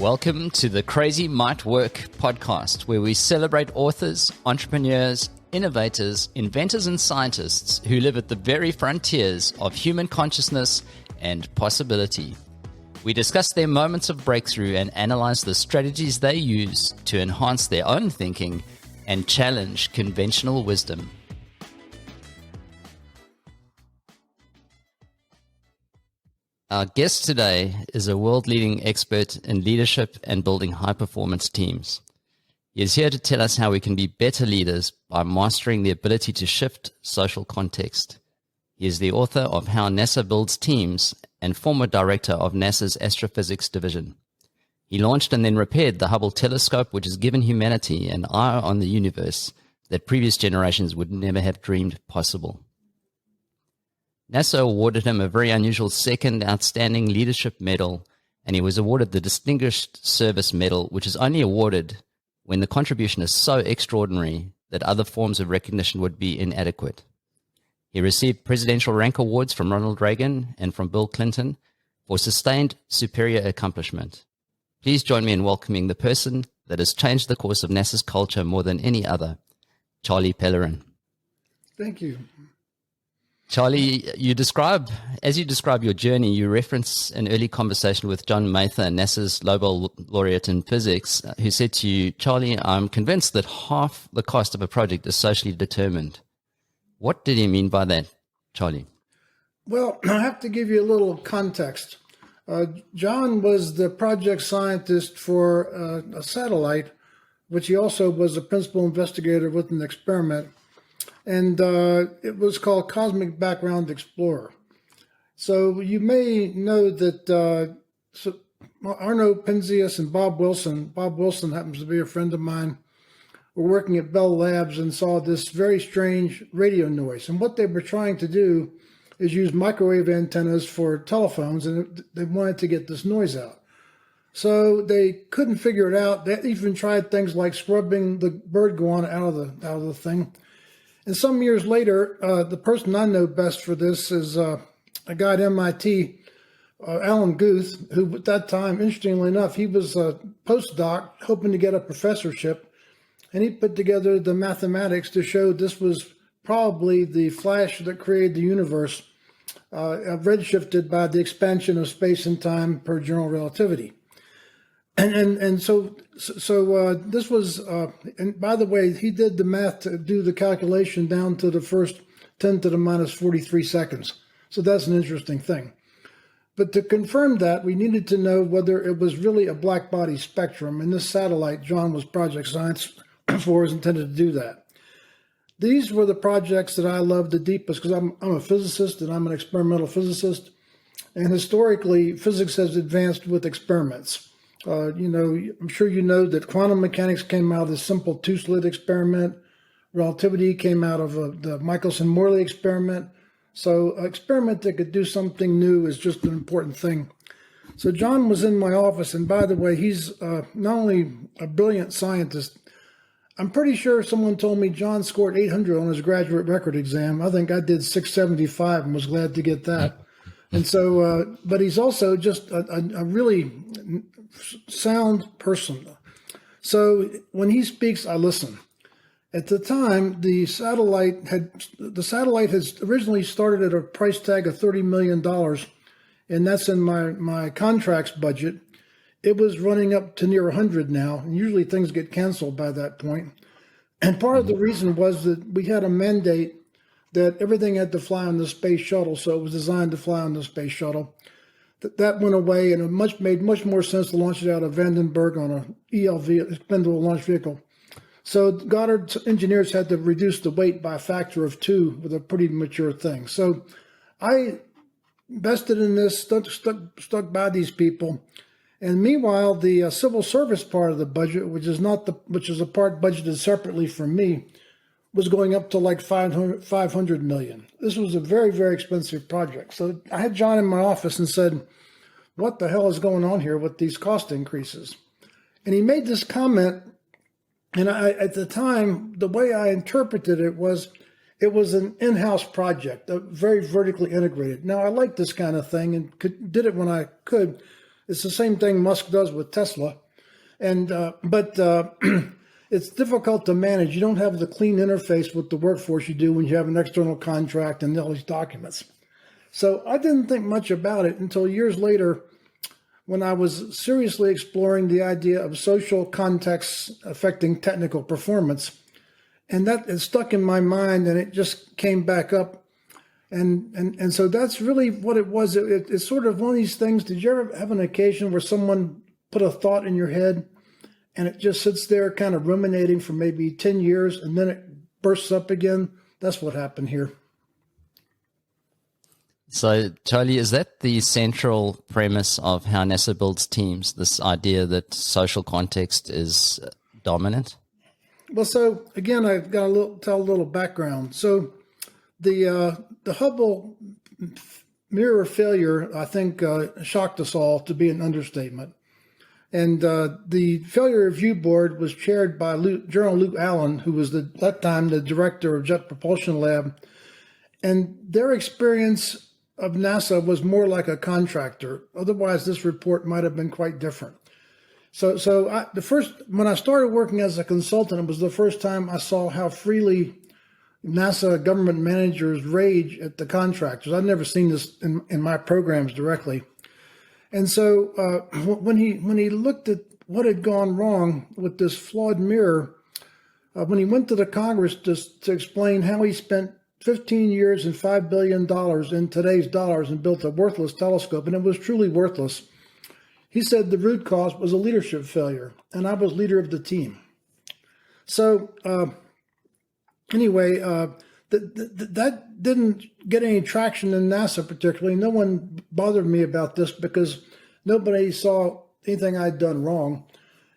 Welcome to the Crazy Might Work podcast, where we celebrate authors, entrepreneurs, innovators, inventors, and scientists who live at the very frontiers of human consciousness and possibility. We discuss their moments of breakthrough and analyze the strategies they use to enhance their own thinking and challenge conventional wisdom. Our guest today is a world-leading expert in leadership and building high-performance teams. He is here to tell us how we can be better leaders by mastering the ability to shift social context. He is the author of How NASA Builds Teams and former director of NASA's astrophysics division. He launched and then repaired the Hubble telescope, which has given humanity an eye on the universe that previous generations would never have dreamed possible. NASA awarded him a very unusual second Outstanding Leadership Medal, and he was awarded the Distinguished Service Medal, which is only awarded when the contribution is so extraordinary that other forms of recognition would be inadequate. He received presidential rank awards from Ronald Reagan and from Bill Clinton for sustained superior accomplishment. Please join me in welcoming the person that has changed the course of NASA's culture more than any other, Charlie Pellerin. Thank you. Charlie, as you describe your journey, you reference an early conversation with John Mather, NASA's Nobel laureate in physics, who said to you, "Charlie, I'm convinced that half the cost of a project is socially determined." What did he mean by that, Charlie? Well, I have to give you a little context. John was the project scientist for a satellite, which he also was a principal investigator with an experiment. And it was called Cosmic Background Explorer. So you may know that Arno Penzias and Bob Wilson happens to be a friend of mine, were working at Bell Labs and saw this very strange radio noise. And what they were trying to do is use microwave antennas for telephones, and they wanted to get this noise out. So they couldn't figure it out. They even tried things like scrubbing the bird guano out of the thing. And some years later, the person I know best for this is a guy at MIT, Alan Guth, who at that time, interestingly enough, he was a postdoc hoping to get a professorship. And he put together the mathematics to show this was probably the flash that created the universe, redshifted by the expansion of space and time per general relativity. And so this was, and by the way, he did the math to do the calculation down to the first 10 to the minus 43 seconds. So that's an interesting thing. But to confirm that, we needed to know whether it was really a black body spectrum. And this satellite, John was project science for, is intended to do that. These were the projects that I loved the deepest because I'm a physicist and I'm an experimental physicist. And historically, physics has advanced with experiments. I'm sure you know that quantum mechanics came out of the simple two-slit experiment. Relativity came out of the Michelson-Morley experiment. So an experiment that could do something new is just an important thing. So John was in my office, and by the way, he's not only a brilliant scientist, I'm pretty sure someone told me John scored 800 on his graduate record exam. I think I did 675 and was glad to get that. And so, but he's also just a really sound person. So when he speaks, I listen. At the time, the satellite has originally started at a price tag of $30 million, and that's in my contracts budget. It was running up to near 100 now, and usually things get canceled by that point. And part of the reason was that we had a mandate that everything had to fly on the space shuttle, so it was designed to fly on the space shuttle. That went away, and it made much more sense to launch it out of Vandenberg on an ELV, expendable launch vehicle. So Goddard engineers had to reduce the weight by a factor of 2 with a pretty mature thing. So I invested in this, stuck by these people. And meanwhile, the civil service part of the budget, which is a part budgeted separately from me, was going up to like 500 million. This was a very, very expensive project. So I had John in my office and said, what the hell is going on here with these cost increases? And he made this comment, and at the time, the way I interpreted it was an in-house project, very vertically integrated. Now, I like this kind of thing and did it when I could. It's the same thing Musk does with Tesla. But it's difficult to manage. You don't have the clean interface with the workforce you do when you have an external contract and all these documents. So I didn't think much about it until years later when I was seriously exploring the idea of social contexts affecting technical performance. And that is stuck in my mind, and it just came back up. And so that's really what it was. It's sort of one of these things. Did you ever have an occasion where someone put a thought in your head and it just sits there kind of ruminating for maybe 10 years and then it bursts up again? That's what happened here. So, Charlie, is that the central premise of how NASA builds teams, this idea that social context is dominant? Well, so again, I've got tell a little background. So the Hubble mirror failure, I think, shocked us all, to be an understatement. And the failure review board was chaired by General Luke Allen, who was at that time the director of Jet Propulsion Lab. And their experience of NASA was more like a contractor. Otherwise, this report might have been quite different. So when I started working as a consultant, it was the first time I saw how freely NASA government managers rage at the contractors. I've never seen this in my programs directly. And so when he looked at what had gone wrong with this flawed mirror, when he went to the Congress to explain how he spent 15 years and $5 billion in today's dollars and built a worthless telescope, and it was truly worthless, he said the root cause was a leadership failure, and I was leader of the team. So anyway, that didn't get any traction in NASA particularly. No one bothered me about this because nobody saw anything I'd done wrong,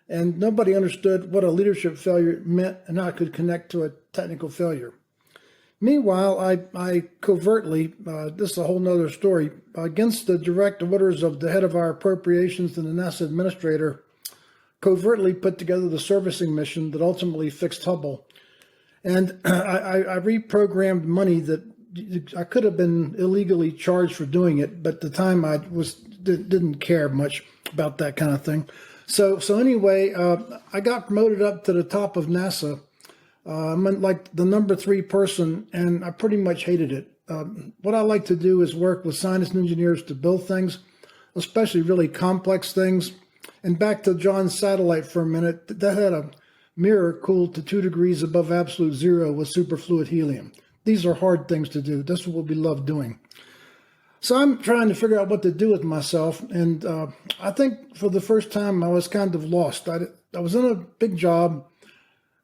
and nobody understood what a leadership failure meant and how it could connect to a technical failure. Meanwhile, I covertly, this is a whole nother story, against the direct orders of the head of our appropriations and the NASA administrator, covertly put together the servicing mission that ultimately fixed Hubble. And I reprogrammed money that I could have been illegally charged for doing it, but at the time I didn't care much about that kind of thing. So anyway, I got promoted up to the top of NASA. I'm like the number 3 person, and I pretty much hated it. What I like to do is work with scientists and engineers to build things, especially really complex things. And back to John's satellite for a minute, that had a mirror cooled to 2 degrees above absolute zero with superfluid helium. These are hard things to do. That's what we love doing. So I'm trying to figure out what to do with myself. And I think for the first time, I was kind of lost. I was in a big job.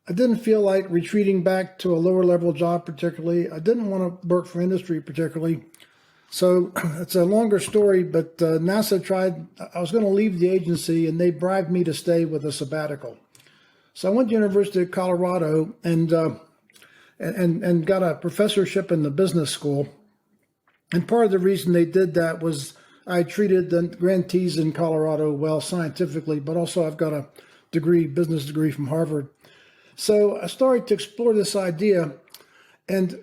I didn't feel like retreating back to a lower level job particularly. I didn't want to work for industry particularly. So it's a longer story, but NASA tried. I was going to leave the agency, and they bribed me to stay with a sabbatical. So I went to University of Colorado and got a professorship in the business school. And part of the reason they did that was I treated the grantees in Colorado well scientifically, but also I've got a business degree from Harvard. So I started to explore this idea, and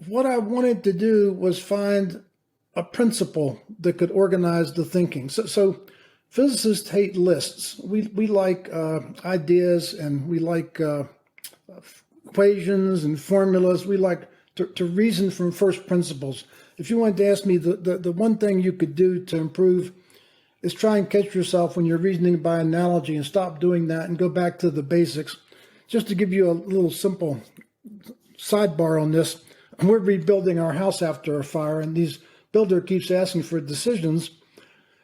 what I wanted to do was find a principle that could organize the thinking. So physicists hate lists. We like ideas, and we like equations and formulas. We like to reason from first principles. If you wanted to ask me the one thing you could do to improve is try and catch yourself when you're reasoning by analogy and stop doing that and go back to the basics. Just to give you a little simple sidebar on this, we're rebuilding our house after a fire, and these builder keeps asking for decisions,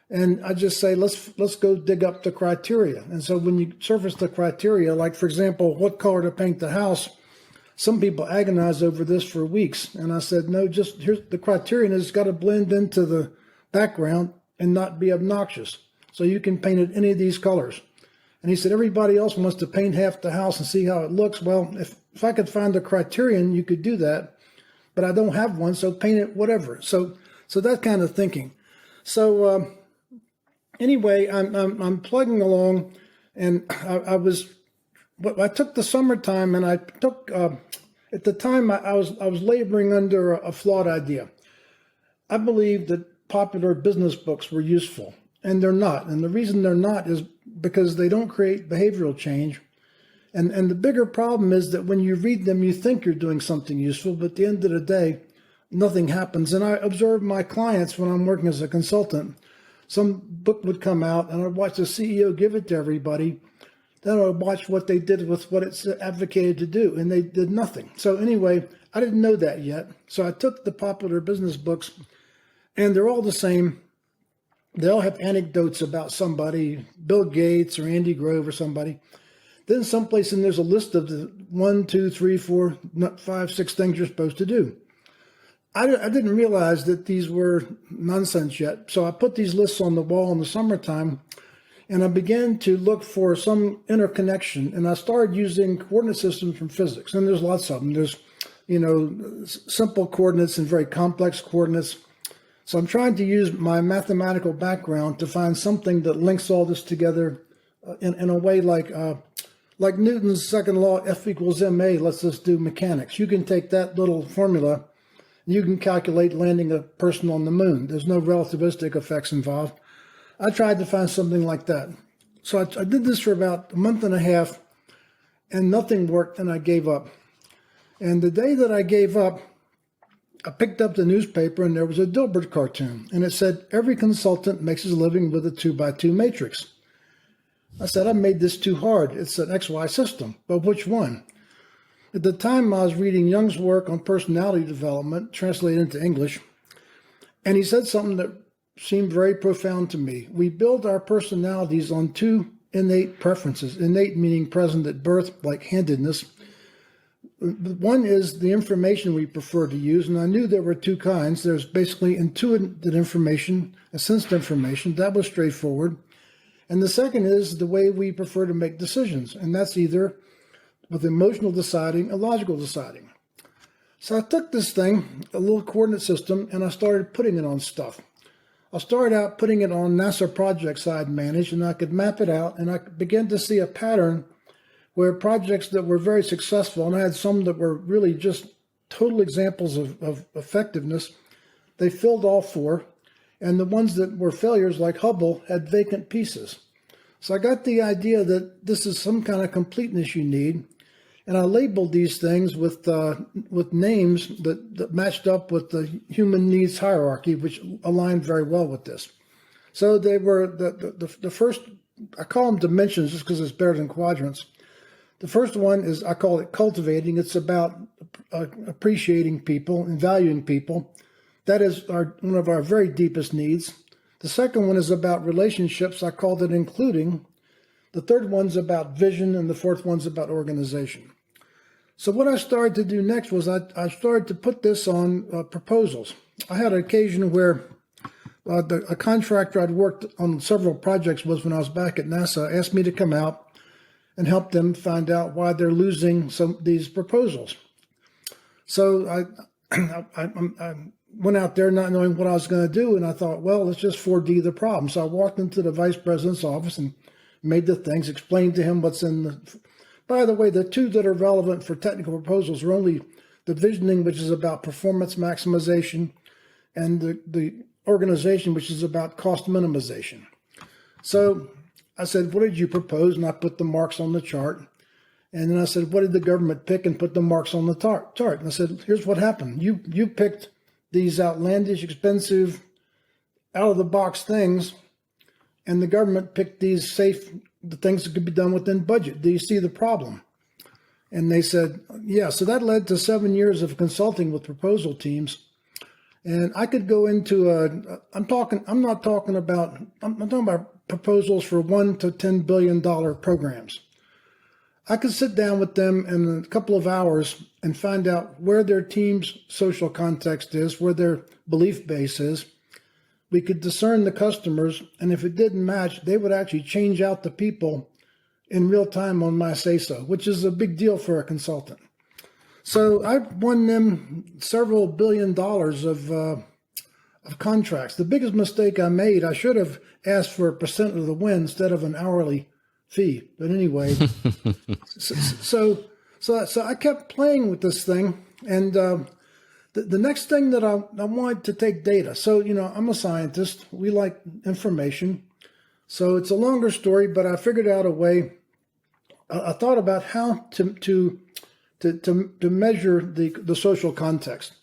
and I just say, let's go dig up the criteria. And so when you surface the criteria, like for example, what color to paint the house, some people agonize over this for weeks. And I said, no, just here's the criterion is it's got to blend into the background and not be obnoxious. So you can paint it any of these colors. And he said, everybody else wants to paint half the house and see how it looks. Well, if I could find a criterion, you could do that, but I don't have one, so paint it whatever. So that kind of thinking. So anyway, I'm plugging along, and I took the summertime, and I took at the time I was laboring under a flawed idea. I believed that popular business books were useful. and they're not. And the reason they're not is because they don't create behavioral change. And the bigger problem is that when you read them, you think you're doing something useful, but at the end of the day, nothing happens. And I observe my clients when I'm working as a consultant. Some book would come out, and I'd watch the CEO give it to everybody. Then I'd watch what they did with what it's advocated to do, and they did nothing. So anyway, I didn't know that yet. So I took the popular business books, and they're all the same. They all have anecdotes about somebody, Bill Gates or Andy Grove or somebody. Then someplace in there's a list of the 1, 2, 3, 4, 5, 6 things you're supposed to do. I didn't realize that these were nonsense yet. So I put these lists on the wall in the summertime, and I began to look for some interconnection. And I started using coordinate systems from physics. And there's lots of them. There's, simple coordinates and very complex coordinates. So I'm trying to use my mathematical background to find something that links all this together in a way like Newton's second law, F equals ma, lets us do mechanics. You can take that little formula, you can calculate landing a person on the moon. There's no relativistic effects involved. I tried to find something like that. So I did this for about a month and a half, and nothing worked, and I gave up. And the day that I gave up, I picked up the newspaper, and there was a Dilbert cartoon, and it said, every consultant makes his living with a 2x2 matrix. I said, I made this too hard. It's an XY system, but which one? At the time, I was reading Jung's work on personality development, translated into English, and he said something that seemed very profound to me. We build our personalities on 2 innate preferences, innate meaning present at birth, like handedness. One is the information we prefer to use, and I knew there were 2 kinds. There's basically intuitive information, and sensed information. That was straightforward. And the second is the way we prefer to make decisions, and that's either with emotional deciding or logical deciding. So I took this thing, a little coordinate system, and I started putting it on stuff. I started out putting it on NASA projects I had managed, and I could map it out, and I began to see a pattern where projects that were very successful, and I had some that were really just total examples of effectiveness, they filled all 4, and the ones that were failures, like Hubble, had vacant pieces. So I got the idea that this is some kind of completeness you need, and I labeled these things with names that matched up with the human needs hierarchy, which aligned very well with this. So they were the first, I call them dimensions just because it's better than quadrants. The first one is, I call it cultivating. It's about appreciating people and valuing people. That is one of our very deepest needs. The second one is about relationships. I called it including. The third one's about vision, and the fourth one's about organization. So what I started to do next was I started to put this on proposals. I had an occasion where a contractor I'd worked on several projects with when I was back at NASA asked me to come out and help them find out why they're losing these proposals. So I went out there not knowing what I was going to do, and I thought, well, let's just 4D the problem. So I walked into the vice president's office and made the things, explained to him what's in the... By the way, the 2 that are relevant for technical proposals are only the visioning, which is about performance maximization, and the organization, which is about cost minimization. So I said, what did you propose? And I put the marks on the chart. And then I said, what did the government pick? And put the marks on the chart. And I said, here's what happened. You picked these outlandish, expensive, out-of-the-box things, and the government picked these safe, the things that could be done within budget. Do you see the problem? And they said, yeah. So that led to 7 years of consulting with proposal teams. And I could go into I'm talking about proposals for $1 to $10 billion programs. I could sit down with them in a couple of hours and find out where their team's social context is, where their belief base is. We could discern the customers, and if it didn't match, they would actually change out the people in real time on my say-so, which is a big deal for a consultant. So I won them several $1 billion of contracts. The biggest mistake I made, I should have asked for a percent of the win instead of an hourly fee. But anyway, so I kept playing with this thing, and the next thing that I wanted to take data. So, I'm a scientist. We like information. So it's a longer story, but I figured out a way. I thought about how to measure the social context.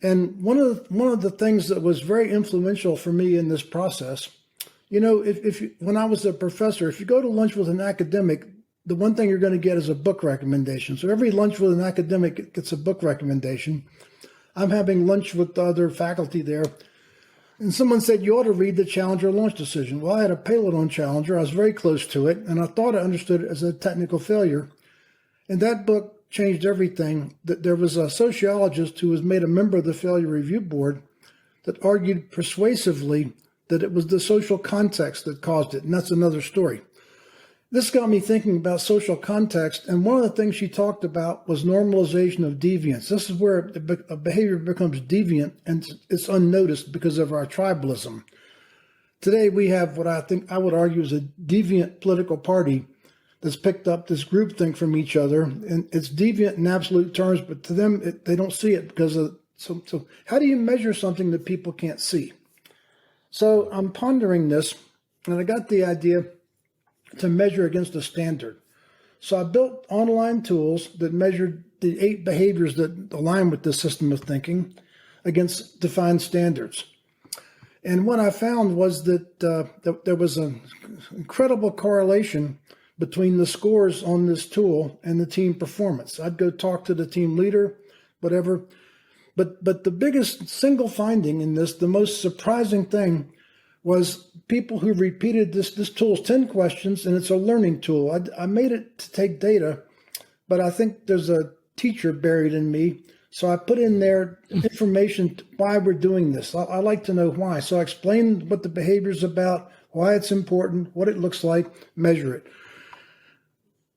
And one of the things that was very influential for me in this process, when I was a professor, if you go to lunch with an academic, the one thing you're going to get is a book recommendation. So every lunch with an academic gets a book recommendation. I'm having lunch with the other faculty there, and someone said, you ought to read the Challenger launch decision. Well, I had a payload on Challenger. I was very close to it, and I thought I understood it as a technical failure. And that book changed everything. That there was a sociologist who was made a member of the failure review board that argued persuasively that it was the social context that caused it, and that's another story. This got me thinking about social context, and one of the things she talked about was normalization of deviance. This is where a behavior becomes deviant and it's unnoticed because of our tribalism. Today we have what I would argue is a deviant political party that's picked up this groupthink from each other, and it's deviant in absolute terms, but to them they don't see it because of so how do you measure something that people can't see? So I'm pondering this, and I got the idea to measure against a standard. So I built online tools that measured the 8 behaviors that align with this system of thinking against defined standards. And what I found was that there was an incredible correlation between the scores on this tool and the team performance. I'd go talk to the team leader, whatever. But the biggest single finding in this, the most surprising thing, was people who repeated this tool's 10 questions, and it's a learning tool. I made it to take data, but I think there's a teacher buried in me. So I put in there information why we're doing this. I like to know why. So I explained what the behavior is about, why it's important, what it looks like, measure it.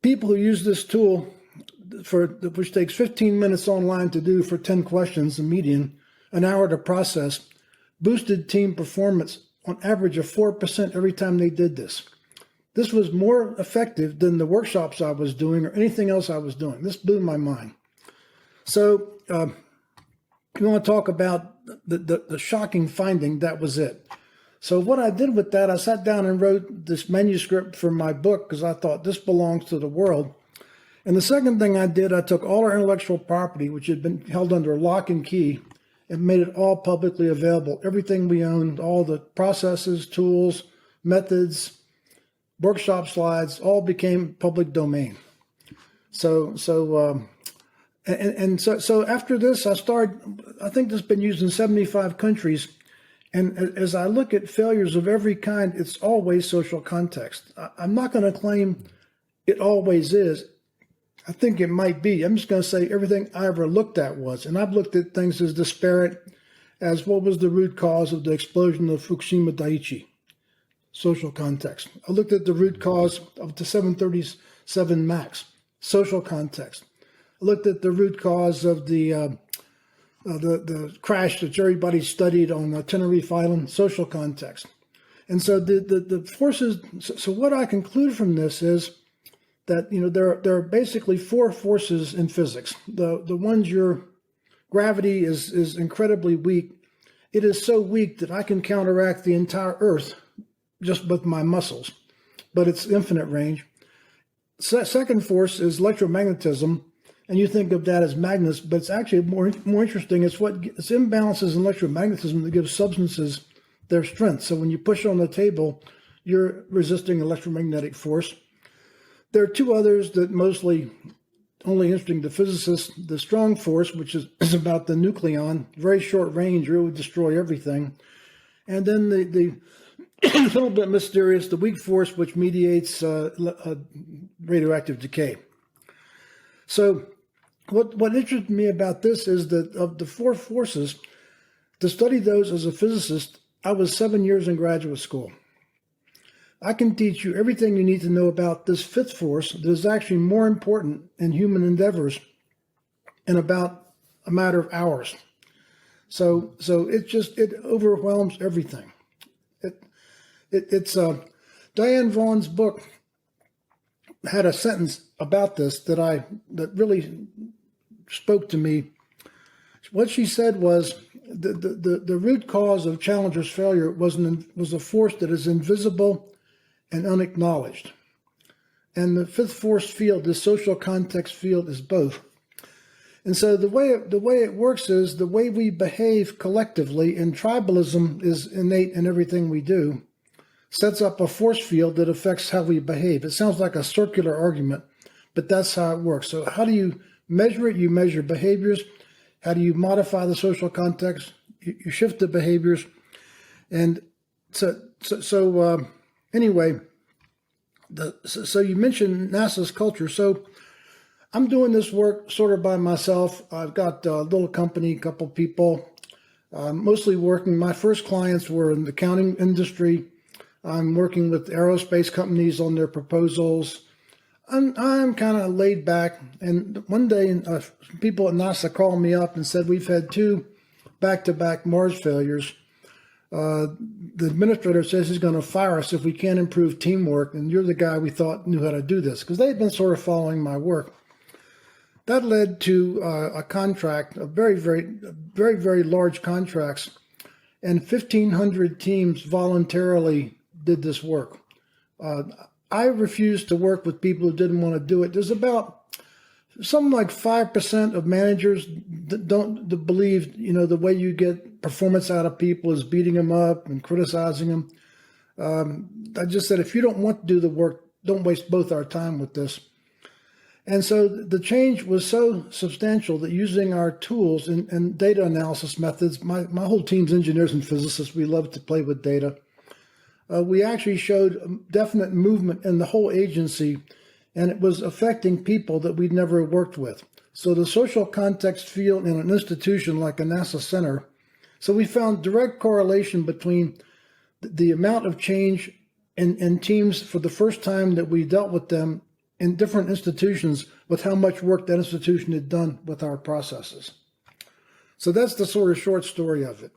People who use this tool, which takes 15 minutes online to do for 10 questions, the median, an hour to process, boosted team performance on average of 4% every time they did this. This was more effective than the workshops I was doing or anything else I was doing. This blew my mind. So you want to talk about the shocking finding, that was it. So what I did with that, I sat down and wrote this manuscript for my book because I thought this belongs to the world. And the second thing I did, I took all our intellectual property, which had been held under lock and key, and made it all publicly available. Everything we owned, all the processes, tools, methods, workshop slides, all became public domain. So after this, I think this has been used in 75 countries. And as I look at failures of every kind, it's always social context. I'm not going to claim it always is. I think it might be. I'm just going to say everything I ever looked at was. And I've looked at things as disparate as what was the root cause of the explosion of Fukushima Daiichi, social context. I looked at the root cause of the 737 MAX, social context. I looked at the root cause of the crash that everybody studied on Tenerife Island, social context. And so the forces, so what I conclude from this is that there are basically 4 forces in physics. The ones your gravity is incredibly weak. It is so weak that I can counteract the entire Earth just with my muscles, but it's infinite range. Second force is electromagnetism, and you think of that as magnets, but it's actually more interesting. It's imbalances in electromagnetism that gives substances their strength. So when you push on the table, you're resisting electromagnetic force. There are 2 others that mostly only interesting to physicists. The strong force, which is about the nucleon, very short range, really destroy everything. And then the a little bit mysterious, the weak force, which mediates radioactive decay. So what interested me about this is that of the 4 forces, to study those as a physicist, I was 7 years in graduate school. I can teach you everything you need to know about this 5th force that is actually more important in human endeavors in about a matter of hours. So it overwhelms everything. It's Diane Vaughan's book had a sentence about this that really spoke to me. What she said was the root cause of Challenger's failure was a force that is invisible and unacknowledged. And the fifth force field, the social context field, is both. And so the way it works is the way we behave collectively, and tribalism is innate in everything we do, sets up a force field that affects how we behave. It sounds like a circular argument, but that's how it works. So how do you measure it? You measure behaviors. How do you modify the social context? You shift the behaviors. And anyway, so you mentioned NASA's culture. So I'm doing this work sort of by myself. I've got a little company, a couple people, mostly working. My first clients were in the accounting industry. I'm working with aerospace companies on their proposals. I'm kind of laid back. And one day, people at NASA called me up and said, we've had 2 back-to-back Mars failures. The administrator says he's going to fire us if we can't improve teamwork, and you're the guy we thought knew how to do this, because they've been sort of following my work. That led to a contract, a very large contracts, and 1,500 teams voluntarily did this work. I refused to work with people who didn't want to do it. There's about something like 5% of managers that don't believe, the way you get performance out of people is beating them up and criticizing them. I just said, if you don't want to do the work, don't waste both our time with this. And so the change was so substantial that using our tools and data analysis methods, my whole team's engineers and physicists, we love to play with data. We actually showed definite movement in the whole agency, and it was affecting people that we'd never worked with. So the social context field in an institution like a NASA center. So we found direct correlation between the amount of change in teams for the first time that we dealt with them in different institutions with how much work that institution had done with our processes. So that's the sort of short story of it.